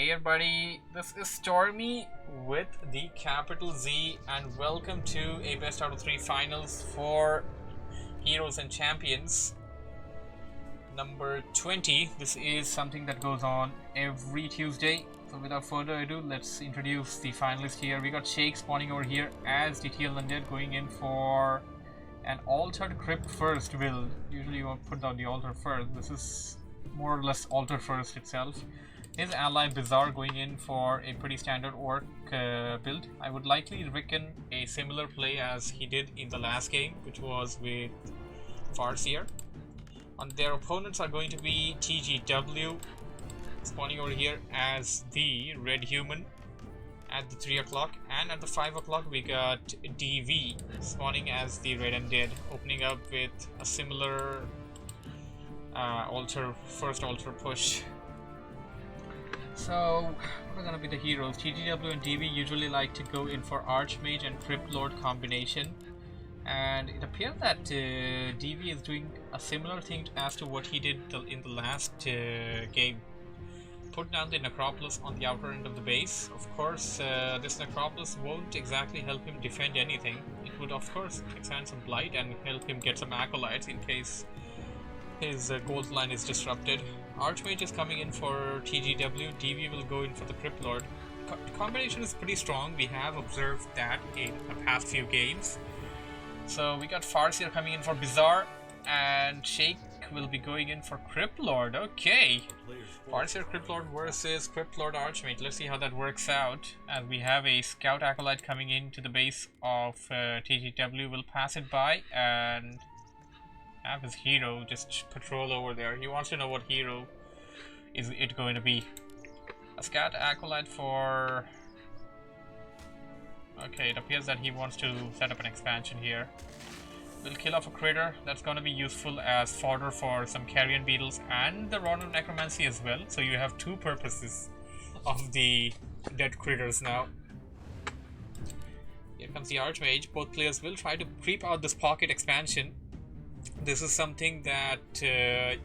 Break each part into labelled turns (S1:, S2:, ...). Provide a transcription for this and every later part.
S1: Hey everybody, this is Stormy with the capital Z and welcome to a best out of 3 finals for Heroes and Champions number 20. This is something that goes on every Tuesday. So without further ado, let's introduce the finalists here. We got Sheik spawning over here as DTL Undead, going in for an altered crypt first build. Usually you won't put down the altar first. This is more or less altar first itself. His ally Bizzare going in for a pretty standard orc build. I would likely reckon a similar play as he did in the last game, which was with Farseer. And their opponents are going to be TGW spawning over here as the red human at the 3 o'clock, and at the 5 o'clock we got DV spawning as the red undead, opening up with a similar first altar push. So, what are gonna be the heroes? TGW and DV usually like to go in for Archmage and Crypt Lord combination, and it appears that DV is doing a similar thing as to what he did in the last game. Put down the Necropolis on the outer end of the base. Of course, this Necropolis won't exactly help him defend anything. It would of course expand some blight and help him get some acolytes in case his gold line is disrupted. Archmage is coming in for TGW, DV will go in for the Crypt Lord. The combination is pretty strong, we have observed that in the past few games. So we got Farseer coming in for Bizzare, and Sheik will be going in for Crypt Lord. Okay, Farseer Crypt Lord versus Crypt Lord Archmage. Let's see how that works out. As we have a Scout Acolyte coming into the base of TGW, will pass it by and have his hero just patrol over there. He wants to know what hero is it going to be. A Scout Acolyte for... Okay, it appears that he wants to set up an expansion here. We'll kill off a critter. That's going to be useful as fodder for some carrion beetles and the rod of necromancy as well. So you have two purposes of the dead critters now. Here comes the Archmage. Both players will try to creep out this pocket expansion. This is something that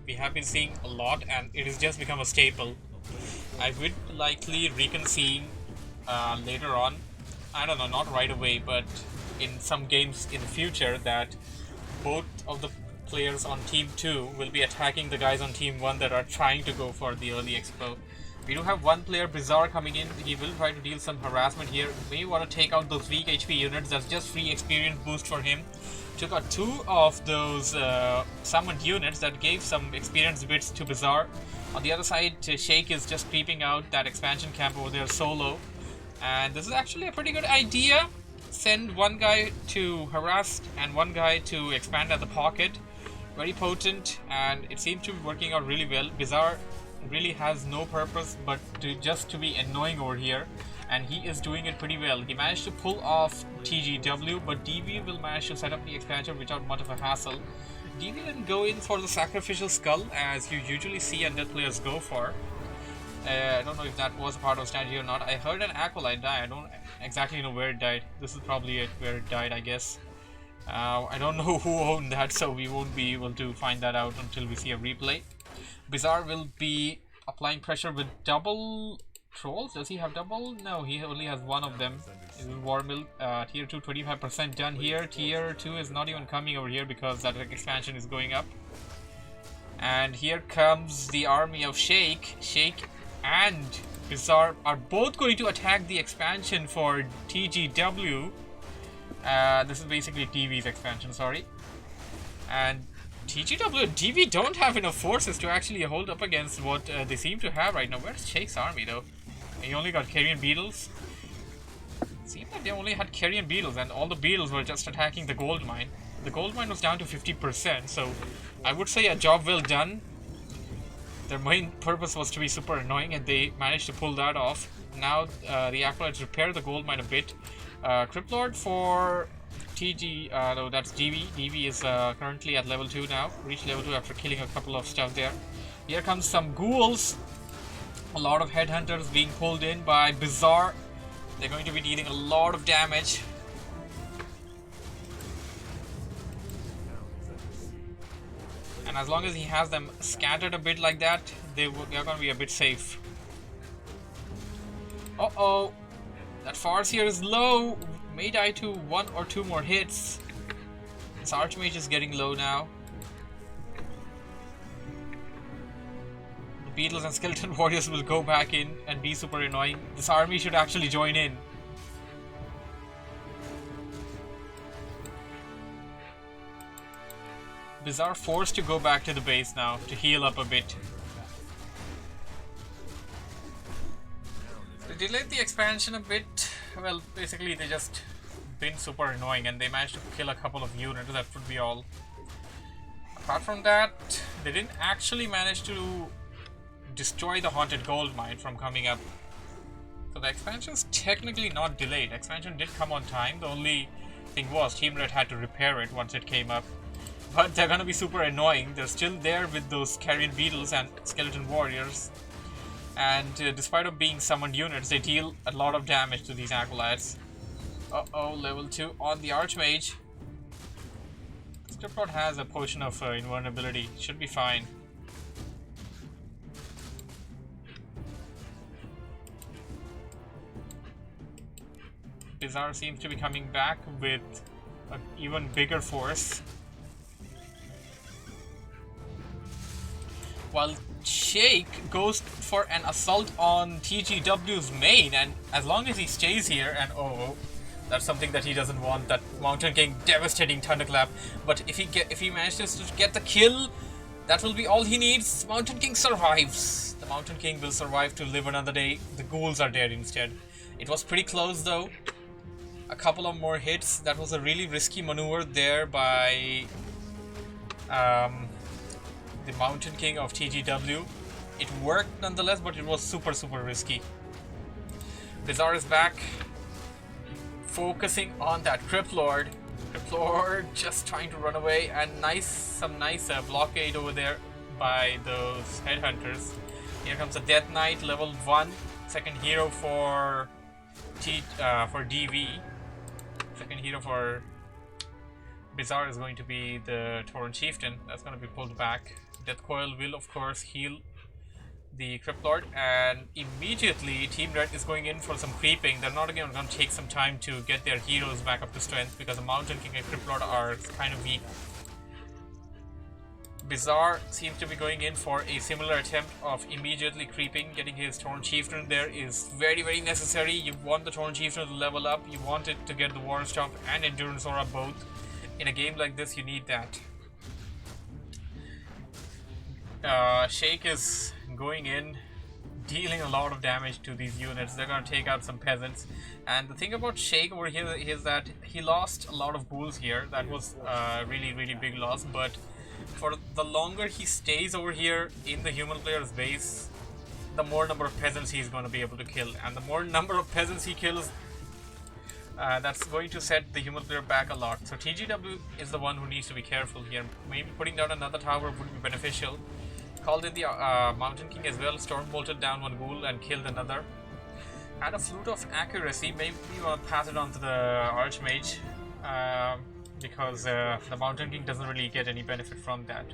S1: we have been seeing a lot, and it has just become a staple. I would likely reconcile later on. I don't know, not right away, but in some games in the future, that both of the players on Team 2 will be attacking the guys on Team 1 that are trying to go for the early expo. We do have one player, Bizzare, coming in. He will try to deal some harassment here. May want to take out those weak HP units. That's just free experience boost for him. Took out two of those summoned units that gave some experience bits to Bizzare. On the other side, Sheik is just creeping out that expansion camp over there solo. And this is actually a pretty good idea. Send one guy to harass and one guy to expand at the pocket. Very potent, and it seems to be working out really well. Bizzare really has no purpose but just to be annoying over here, and he is doing it pretty well. He managed to pull off TGW, but DV will manage to set up the expansion without much of a hassle. DV didn't go in for the sacrificial skull as you usually see undead players go for. I don't know if that was a part of strategy or not. I heard an acolyte die. I don't exactly know where it died. This is probably it, where it died, I guess. I don't know who owned that, so we won't be able to find that out until we see a replay. Bizzare will be applying pressure with double trolls. Does he have double? No, he only has one of them. This is Warmill. Tier 2 25% done here. Tier 2 is not even coming over here because that expansion is going up. And here comes the army of Sheik. Sheik and Bizzare are both going to attack the expansion for TGW. This is basically DV's expansion, sorry. And TGW and DV don't have enough forces to actually hold up against what they seem to have right now. Where's Sheik's army though? He only got carrion beetles. It seemed that they only had carrion beetles, and all the beetles were just attacking the gold mine. The gold mine was down to 50%, so I would say a job well done. Their main purpose was to be super annoying, and they managed to pull that off. Now the acolytes repair the gold mine a bit. Crypt Lord for TG, no, that's DV. DV is currently at level 2 now. Reached level 2 after killing a couple of stuff there. Here comes some ghouls. A lot of headhunters being pulled in by Bizzare. They're going to be dealing a lot of damage. And as long as he has them scattered a bit like that, they're going to be a bit safe. Uh-oh. That Farseer is low. May die to 1 or 2 more hits. This Archmage is getting low now. The Beetles and Skeleton Warriors will go back in and be super annoying. This army should actually join in. Bizzare forced to go back to the base now to heal up a bit. They delayed the expansion a bit. Well, basically they just been super annoying and they managed to kill a couple of units. That would be all. Apart from that, they didn't actually manage to destroy the Haunted Gold Mine from coming up. So the expansion is technically not delayed. Expansion did come on time. The only thing was Team Red had to repair it once it came up. But they're gonna be super annoying. They're still there with those Carrion Beetles and Skeleton Warriors. And despite of being summoned units, they deal a lot of damage to these acolytes. Uh-oh, level 2 on the Archmage. Scriptrod has a potion of invulnerability. Should be fine. Bizzare seems to be coming back with an even bigger force. While Sheik goes for an assault on TGW's main, and as long as he stays here, and oh, that's something that he doesn't want, that Mountain King devastating Thunderclap. But if he manages to get the kill, that will be all he needs. Mountain King survives. The Mountain King will survive to live another day. The ghouls are dead instead. It was pretty close though. A couple of more hits. That was a really risky maneuver there by the Mountain King of TGW. It worked nonetheless, but it was super risky. Bizzare is back, focusing on that Crypt Lord. Crypt Lord just trying to run away, and some nice blockade over there by those headhunters. Here comes a Death Knight, level 1, second hero for DV. Second hero for Bizzare is going to be the Tauren Chieftain. That's going to be pulled back. Death Coil will of course heal the Crypt Lord, and immediately Team Red is going in for some creeping. They're not again going to take some time to get their heroes back up to strength because the Mountain King and Crypt Lord are kind of weak. Bizzare seems to be going in for a similar attempt of immediately creeping. Getting his Tauren Chieftain there is very necessary. You want the Tauren Chieftain to level up. You want it to get the War Stomp and Endurance Aura both. In a game like this, you need that. Sheik is going in, dealing a lot of damage to these units. They're going to take out some peasants. And the thing about Sheik over here is that he lost a lot of ghouls here. That was a really big loss. But for the longer he stays over here in the human player's base, the more number of peasants he's going to be able to kill. And the more number of peasants he kills, that's going to set the human player back a lot. So TGW is the one who needs to be careful here. Maybe putting down another tower would be beneficial. Called in the Mountain King as well. Storm bolted down one ghoul and killed another. Had a Flute of Accuracy. Maybe we want to pass it on to the Archmage because the Mountain King doesn't really get any benefit from that.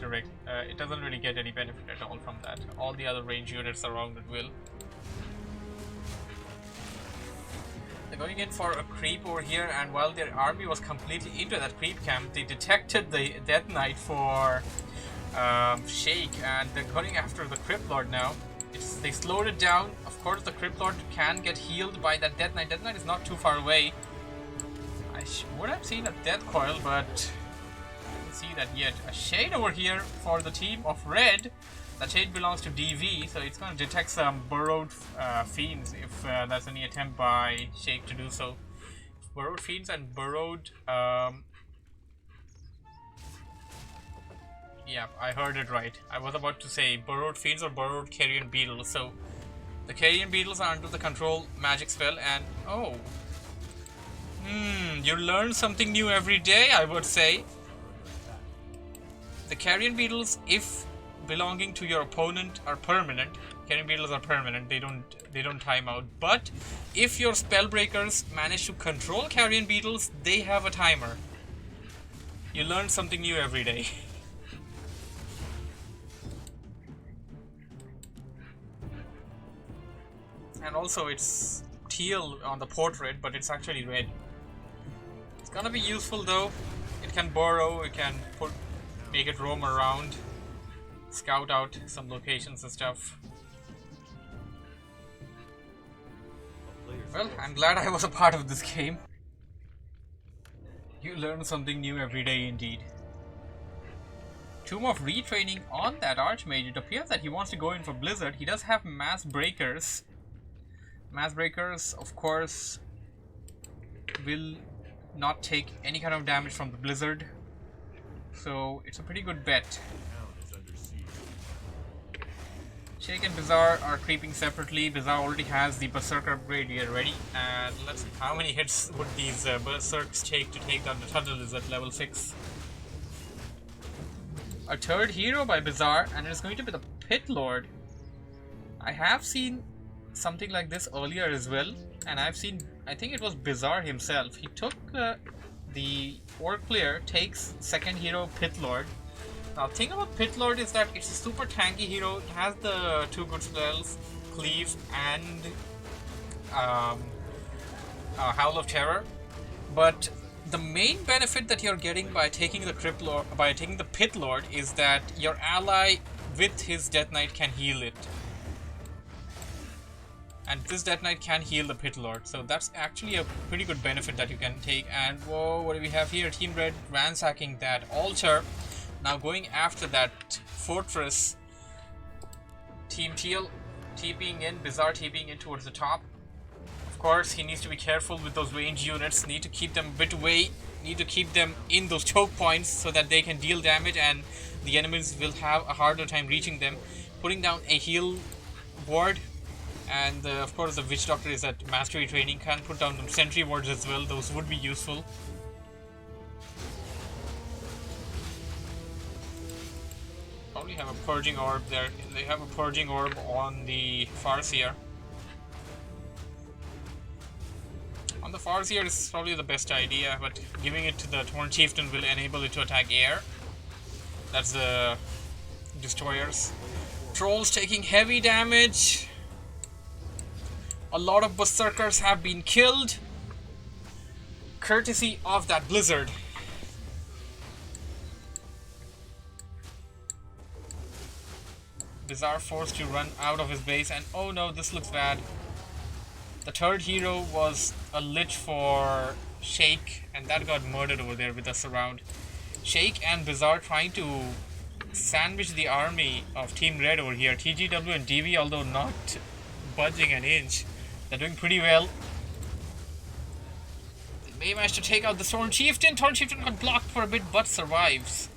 S1: It doesn't really get any benefit at all from that. All the other range units around it will. They're going in for a creep over here, and while their army was completely into that creep camp, they detected the Death Knight for Sheik, and they're going after the Crypt Lord now. They slowed it down. Of course, the Crypt Lord can get healed by that Death Knight. Death Knight is not too far away. I would have seen a Death Coil, but I don't see that yet. A Shade over here for the team of Red. That Shade belongs to DV, so it's going to detect some burrowed fiends if there's any attempt by Sheik to do so. Burrowed fiends and burrowed... yeah, I heard it right. I was about to say burrowed fiends or burrowed carrion beetles. So the carrion beetles are under the control magic spell, and oh, you learn something new every day, I would say. The carrion beetles, if belonging to your opponent, are permanent. Carrion beetles are permanent. They don't time out. But if your spellbreakers manage to control carrion beetles, they have a timer. You learn something new every day. and also it's teal on the portrait, but it's actually red. It's gonna be useful though. It can burrow, it can make it roam around, scout out some locations and stuff. Well, I'm glad I was a part of this game. You learn something new every day indeed. Tomb of Retraining on that Archmage. It appears that he wants to go in for Blizzard. He does have Mass Breakers. Mass Breakers, of course, will not take any kind of damage from the Blizzard. So it's a pretty good bet. Sheik and Bizzare are creeping separately. Bizzare already has the Berserker upgrade here ready. And let's see how many hits would these Berserks take to take down the Thunder Lizard level 6. A third hero by Bizzare, and it's going to be the Pit Lord. I have seen something like this earlier as well, and I think it was Bizzare himself. He took the Orc player takes second hero Pit Lord. Now, thing about Pit Lord is that it's a super tanky hero. It has the 2 good spells, Cleave and Howl of Terror. But the main benefit that you're getting by taking the Pit Lord is that your ally with his Death Knight can heal it. And this Death Knight can heal the Pit Lord. So that's actually a pretty good benefit that you can take. And whoa, what do we have here? Team Red ransacking that altar. Now going after that fortress. Team Teal TPing in, Bizzare TPing in towards the top. Of course, he needs to be careful with those range units. Need to keep them a bit away. Need to keep them in those choke points so that they can deal damage and the enemies will have a harder time reaching them. Putting down a heal ward. And of course the Witch Doctor is at Mastery Training. Can put down some sentry wards as well. Those would be useful. Probably have a Purging Orb there. They have a Purging Orb on the Farseer. On the Farseer is probably the best idea, but giving it to the Torn Chieftain will enable it to attack air. That's the Destroyers. Trolls taking heavy damage. A lot of Berserkers have been killed, courtesy of that Blizzard. Bizzare forced to run out of his base, and oh no, this looks bad. The third hero was a Lich for Sheik, and that got murdered over there with a surround. Sheik and Bizzare trying to sandwich the army of Team Red over here. TGW and DV, although not budging an inch, they're doing pretty well. They may manage to take out the Torn Chieftain. Torn Chieftain got blocked for a bit, but survives.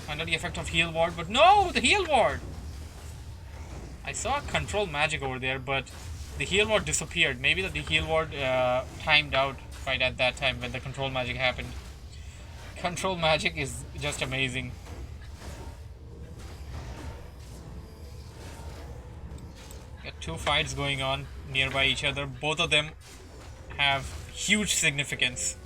S1: Under the effect of Heal Ward, but no, the Heal Ward! I saw Control Magic over there, but the Heal Ward disappeared. Maybe the Heal Ward timed out right at that time when the Control Magic happened. Control Magic is just amazing. Got 2 fights going on nearby each other. Both of them have huge significance.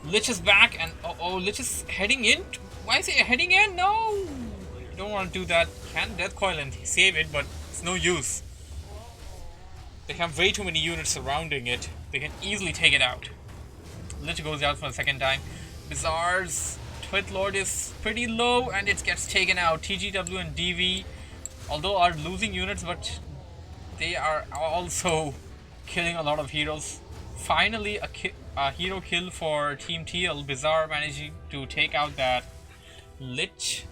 S1: Lich is back, and oh, Lich is heading in. Why is he heading in? No! You don't want to do that. Can Death Coil and save it, but it's no use. They have way too many units surrounding it. They can easily take it out. Lich goes out for a second time. Bizarre's Twit Lord is pretty low, and it gets taken out. TGW and DV, although are losing units, but they are also killing a lot of heroes. Finally, a hero kill for Team Teal. Bizzare managing to take out that Lich.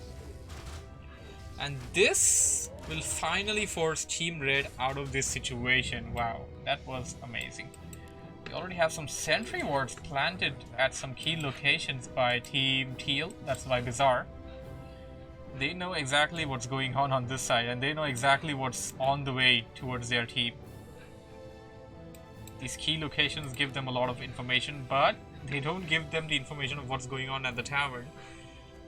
S1: And this will finally force Team Red out of this situation. Wow, that was amazing. We already have some sentry wards planted at some key locations by Team Teal. That's by Bizzare. They know exactly what's going on this side, and they know exactly what's on the way towards their team. These key locations give them a lot of information, but they don't give them the information of what's going on at the tavern.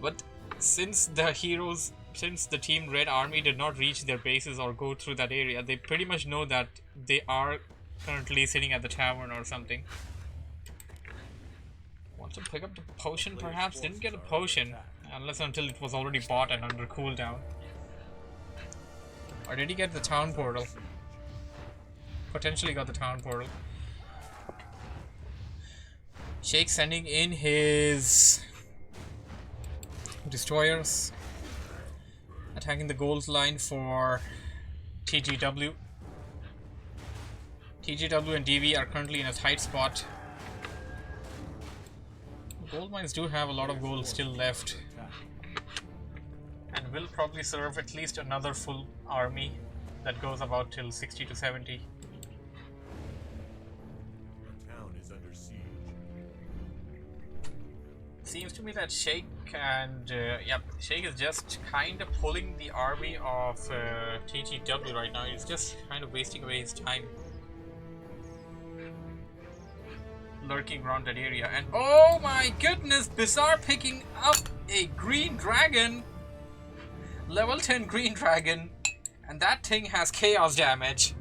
S1: But since the Team Red army did not reach their bases or go through that area, they pretty much know that they are currently sitting at the tavern or something. Want to pick up the potion perhaps? Didn't get a potion. Unless until it was already bought and under cooldown. Or did he get the town portal? potentially got the town portal. Sheik sending in his destroyers, attacking the gold line for TGW. TGW and DV are currently in a tight spot. Gold mines do have a lot of gold still left, and will probably serve at least another full army that goes about till 60 to 70.
S2: The town is under siege.
S1: Seems to me that Sheik and Sheik is just kind of pulling the army of TGW right now. He's just kind of wasting away his time, lurking around that area. And oh my goodness, Bizzare picking up a green dragon, level 10 green dragon, and that thing has chaos damage.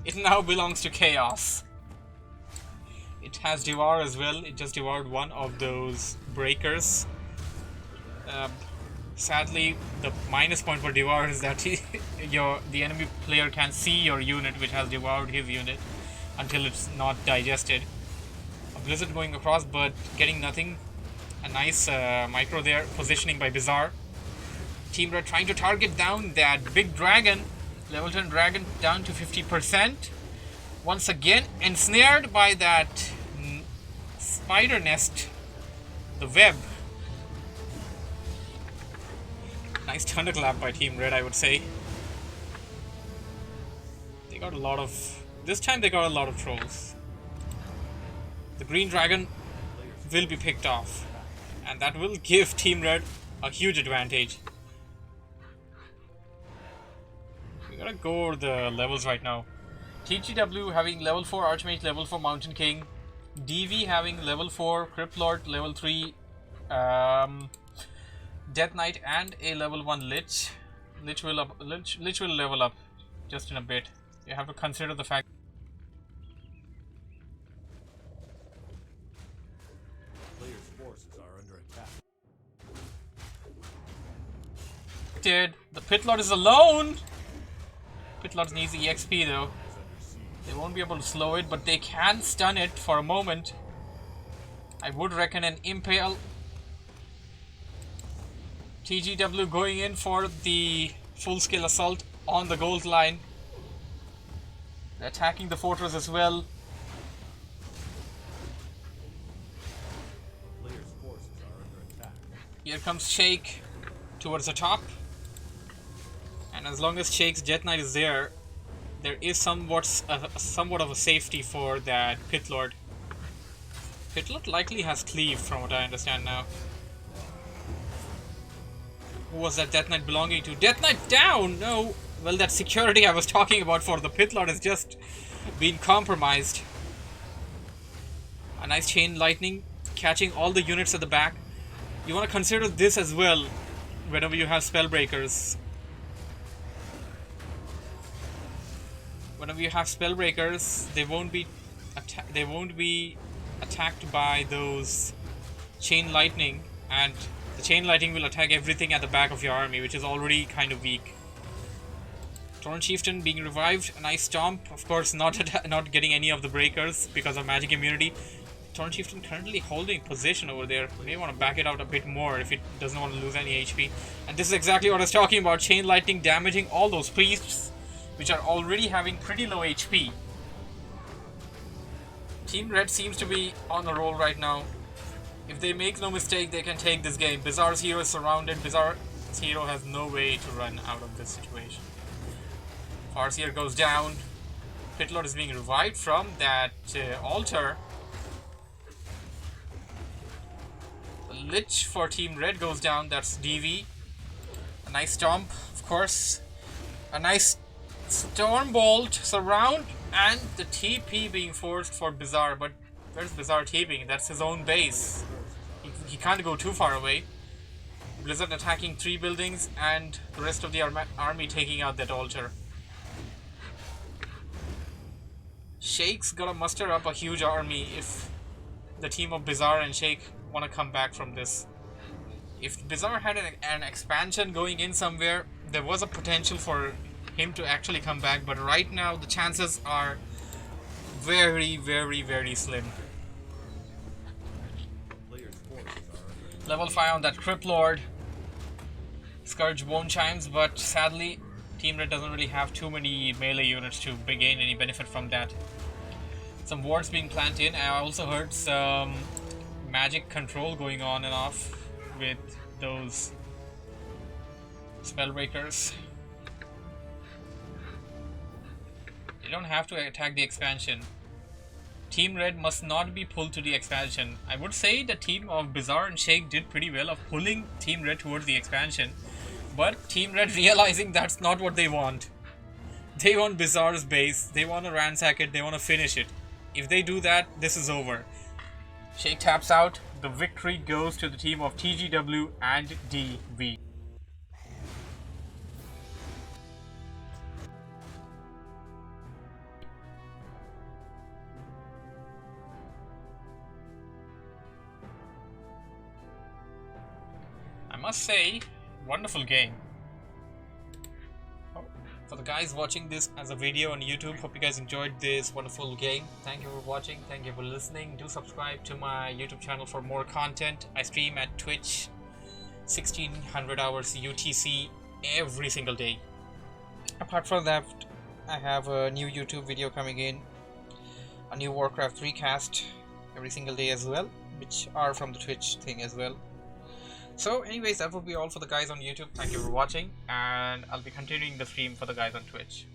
S1: It now belongs to chaos. It has devour as well. It just devoured one of those breakers. Sadly, the minus point for devour is that the enemy player can see your unit which has devoured his unit until it's not digested. A blizzard going across but getting nothing. A nice micro there, positioning by Bizzare. Team Red trying to target down that big dragon, level 10 dragon, down to 50%. Once again ensnared by that spider nest, the web. Nice thunderclap by Team Red, I would say. They got a lot of... This time they got a lot of trolls. The green dragon will be picked off, and that will give Team Red a huge advantage. We gotta go over the levels right now. TGW having level 4 Archmage, level 4 Mountain King. DV having level 4 Crypt Lord, level 3 Death Knight, and a level 1 Lich. Lich will level up just in a bit. You have to consider the fact
S2: Players' forces are under attack.
S1: the Pit Lord is alone. Pit Lord needs EXP though. They won't be able to slow it, but they can stun it for a moment. I would reckon an Impale. TGW going in for the full-scale assault on the gold line. They're attacking the fortress as well.
S2: Players' forces are under attack.
S1: Here comes Sheik towards the top. And as long as Sheik's Jet Knight is there, there is somewhat of a safety for that Pit Lord. Pit Lord likely has cleave from what I understand now. Who was that Death Knight belonging to? Death Knight down! No! Well, that security I was talking about for the Pit Lord has just been compromised. A nice chain lightning catching all the units at the back. You want to consider this as well whenever you have Spellbreakers. Whenever you have Spellbreakers, they won't be attacked by those chain lightning, and the chain lightning will attack everything at the back of your army, which is already kind of weak. Torrent Chieftain being revived, a nice stomp. Of course, not getting any of the breakers because of magic immunity. Torrent Chieftain currently holding position over there. May want to back it out a bit more if it doesn't want to lose any HP. And this is exactly what I was talking about. Chain lightning damaging all those priests, which are already having pretty low HP. Team Red seems to be on a roll right now. If they make no mistake, they can take this game. Bizarre's hero is surrounded. Bizarre's hero has no way to run out of this situation. Farseer goes down. Pit Lord is being revived from that altar. The Lich for Team Red goes down. That's DV. A nice stomp, of course. A nice Stormbolt surround, and the TP being forced for Bizzare. But where's Bizzare TPing? That's his own base. He can't go too far away. Blizzard attacking 3 buildings and the rest of the army taking out that altar. Sheik's gotta muster up a huge army if the team of Bizzare and Sheik want to come back from this. If Bizzare had an expansion going in somewhere, there was a potential for him to actually come back, but right now the chances are very, very, very slim.
S2: Player's forces are under attack.
S1: Level 5 on that Crypt Lord. Scourge Bone Chimes, but sadly, Team Red doesn't really have too many melee units to gain any benefit from that. Some wards being planted in. I also heard some magic control going on and off with those Spellbreakers. You don't have to attack the expansion. Team Red must not be pulled to the expansion. I would say the team of Bizzare and Sheik did pretty well of pulling Team Red towards the expansion. But Team Red realizing that's not what they want. They want Bizarre's base, they want to ransack it, they want to finish it. If they do that, this is over. Sheik taps out, the victory goes to the team of TGW and DV. I must say, wonderful game. For the guys watching this as a video on YouTube, hope you guys enjoyed this wonderful game. Thank you for watching, thank you for listening. Do subscribe to my YouTube channel for more content. I stream at Twitch 1600 hours UTC every single day. Apart from that, I have a new YouTube video coming in, a new WarCraft 3 cast every single day as well, which are from the Twitch thing as well. So anyways, that will be all for the guys on YouTube. Thank you for watching, and I'll be continuing the stream for the guys on Twitch.